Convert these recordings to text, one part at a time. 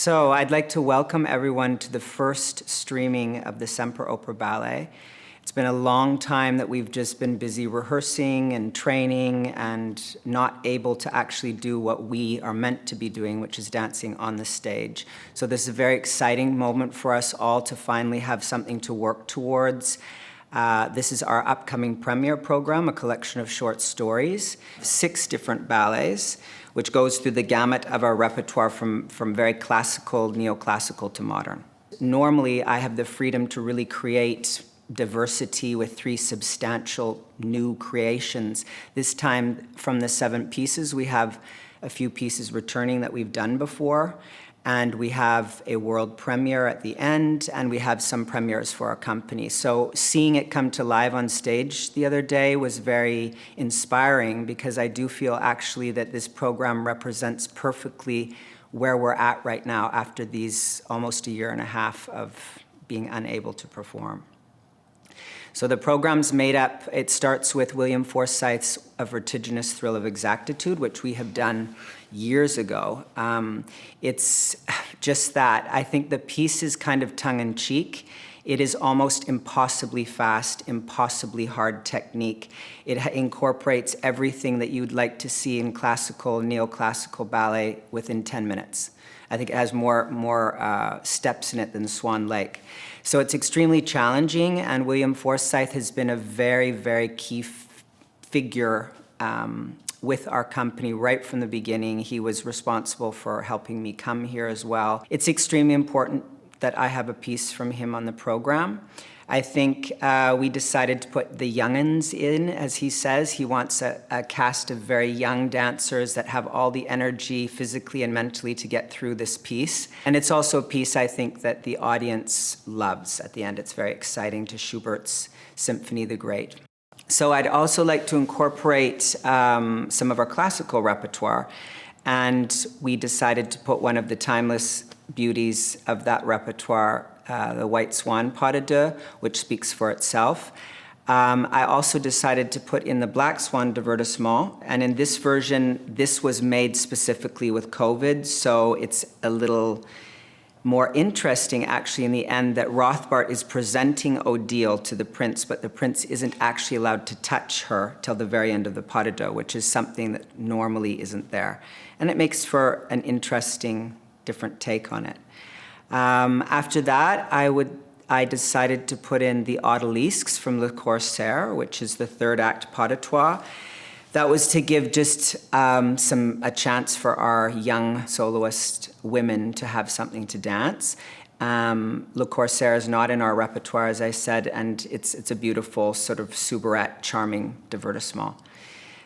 So I'd like to welcome everyone to the first streaming of the Semperoper Ballet. It's been a long time that we've just been busy rehearsing and training and not able to actually do what we are meant to be doing, which is dancing on the stage. So this is a very exciting moment for us all to finally have something to work towards. This is our upcoming premiere program, a collection of short stories, 6 different ballets, which goes through the gamut of our repertoire from very classical, neoclassical to modern. Normally, I have the freedom to really create diversity with 3 substantial new creations. This time, from the 7 pieces, we have a few pieces returning that we've done before, and we have a world premiere at the end, and we have some premieres for our company. So seeing it come to life on stage the other day was very inspiring, because I do feel actually that this program represents perfectly where we're at right now after these almost a year and a half of being unable to perform. So the program's made up, it starts with William Forsythe's A Vertiginous Thrill of Exactitude, which we have done years ago. It's just that. I think the piece is kind of tongue-in-cheek. It is almost impossibly fast, impossibly hard technique. It incorporates everything that you'd like to see in classical, neoclassical ballet within 10 minutes. I think it has more steps in it than Swan Lake. So it's extremely challenging, and William Forsythe has been a very, very key figure with our company right from the beginning. He was responsible for helping me come here as well. It's extremely important that I have a piece from him on the program. I think we decided to put the young'uns in, as he says. He wants a cast of very young dancers that have all the energy physically and mentally to get through this piece. And it's also a piece I think that the audience loves at the end. It's very exciting to Schubert's Symphony the Great. So I'd also like to incorporate some of our classical repertoire. And we decided to put one of the timeless beauties of that repertoire, the White Swan Pas de Deux, which speaks for itself. I also decided to put in the Black Swan Divertissement, and in this version, this was made specifically with COVID, so it's a little more interesting actually in the end that Rothbart is presenting Odile to the prince, but the prince isn't actually allowed to touch her till the very end of the Pas de Deux, which is something that normally isn't there. And it makes for an interesting, different take on it. After that, I decided to put in the Odalisques from Le Corsaire, which is the 3rd act pas de trois. That was to give just a chance for our young soloist women to have something to dance. Le Corsaire is not in our repertoire, as I said, and it's a beautiful sort of soubrette, charming divertissement.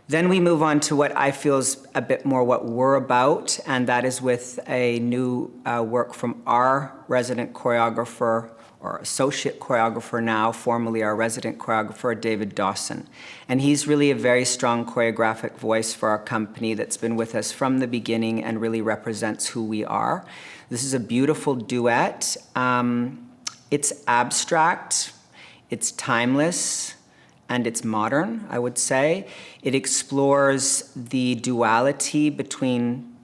Then we move on to what I feel is a bit more what we're about, and that is with a new work from our resident choreographer, or associate choreographer now, formerly our resident choreographer, David Dawson. And he's really a very strong choreographic voice for our company that's been with us from the beginning and really represents who we are. This is a beautiful duet. It's abstract, it's timeless, and it's modern, I would say. It explores the duality between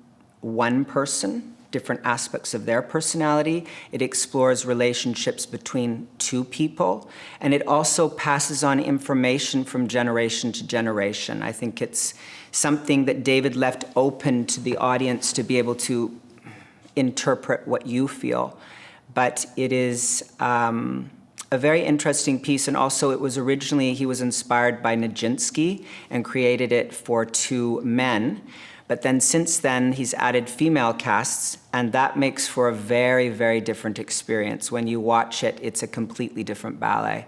one person, different aspects of their personality. It explores relationships between 2 people, and it also passes on information from generation to generation. I think it's something that David left open to the audience to be able to interpret what you feel. But it is a very interesting piece, and also it was originally, he was inspired by Nijinsky and created it for 2 men. But then since then, he's added female casts, and that makes for a very, very different experience. When you watch it, it's a completely different ballet.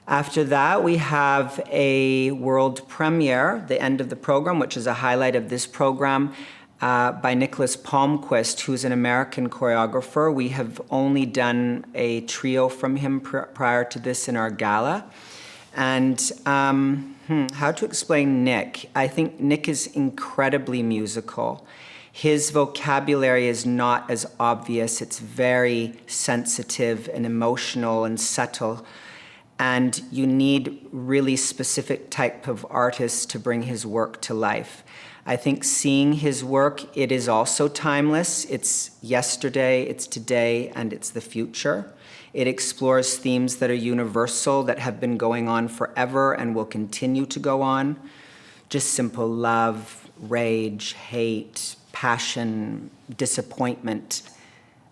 After that, we have a world premiere, the end of the program, which is a highlight of this program, by Nicholas Palmquist, who's an American choreographer. We have only done a trio from him prior to this in our gala. And how to explain Nick? I think Nick is incredibly musical. His vocabulary is not as obvious. It's very sensitive and emotional and subtle. And you need really specific type of artists to bring his work to life. I think seeing his work, it is also timeless. It's yesterday, it's today, and it's the future. It explores themes that are universal, that have been going on forever and will continue to go on. Just simple love, rage, hate, passion, disappointment.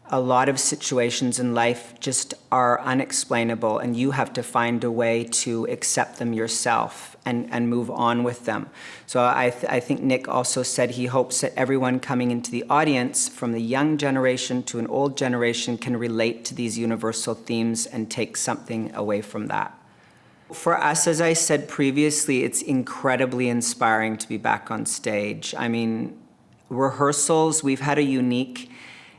A lot of situations in life just are unexplainable, and you have to find a way to accept them yourself and move on with them. So I think Nick also said he hopes that everyone coming into the audience, from the young generation to an old generation, can relate to these universal themes and take something away from that. For us, as I said previously, it's incredibly inspiring to be back on stage. I mean, rehearsals, we've had a unique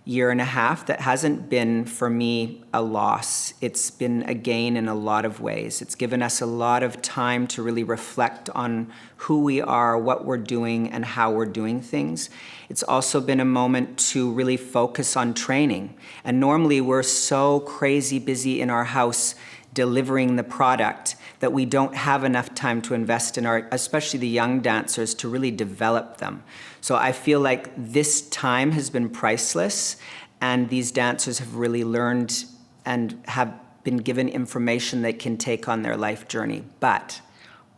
year and a half that hasn't been, for me, a loss. It's been a gain in a lot of ways. It's given us a lot of time to really reflect on who we are, what we're doing, and how we're doing things. It's also been a moment to really focus on training. And normally we're so crazy busy in our house delivering the product that we don't have enough time to invest in our, especially the young dancers, to really develop them. So I feel like this time has been priceless, and these dancers have really learned and have been given information they can take on their life journey. But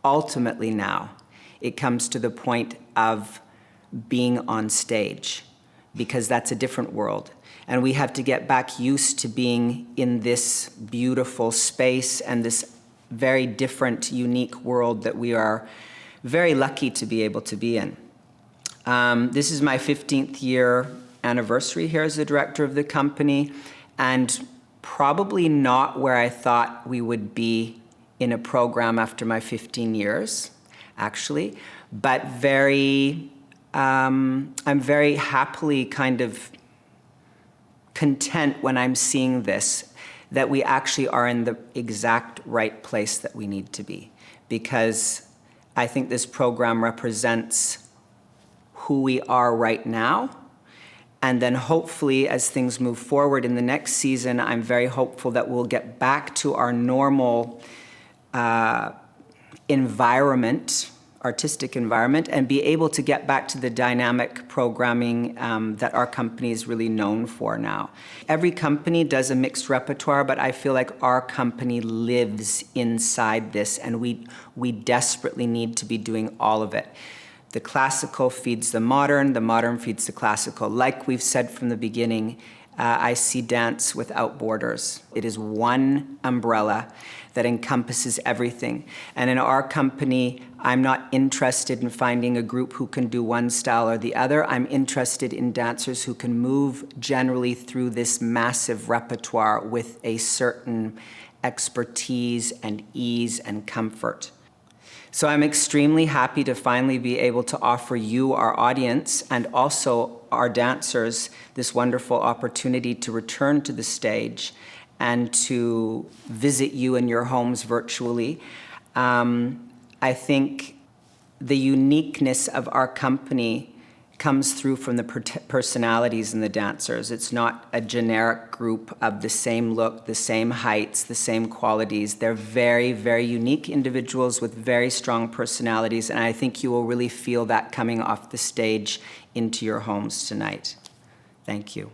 ultimately now, it comes to the point of being on stage, because that's a different world. And we have to get back used to being in this beautiful space and this very different, unique world that we are very lucky to be able to be in. This is my 15th year anniversary here as the director of the company, and probably not where I thought we would be in a program after my 15 years, actually, but I'm very happily kind of content when I'm seeing this, that we actually are in the exact right place that we need to be, because I think this program represents who we are right now. And then hopefully, as things move forward in the next season, I'm very hopeful that we'll get back to our normal environment, artistic environment, and be able to get back to the dynamic programming that our company is really known for now. Every company does a mixed repertoire, but I feel like our company lives inside this, and we desperately need to be doing all of it. The classical feeds the modern feeds the classical. Like we've said from the beginning, I see dance without borders. It is one umbrella that encompasses everything. And in our company, I'm not interested in finding a group who can do one style or the other. I'm interested in dancers who can move generally through this massive repertoire with a certain expertise and ease and comfort. So I'm extremely happy to finally be able to offer you, our audience, and also our dancers, this wonderful opportunity to return to the stage and to visit you in your homes virtually. I think the uniqueness of our company comes through from the personalities in the dancers. It's not a generic group of the same look, the same heights, the same qualities. They're very, very unique individuals with very strong personalities, and I think you will really feel that coming off the stage into your homes tonight. Thank you.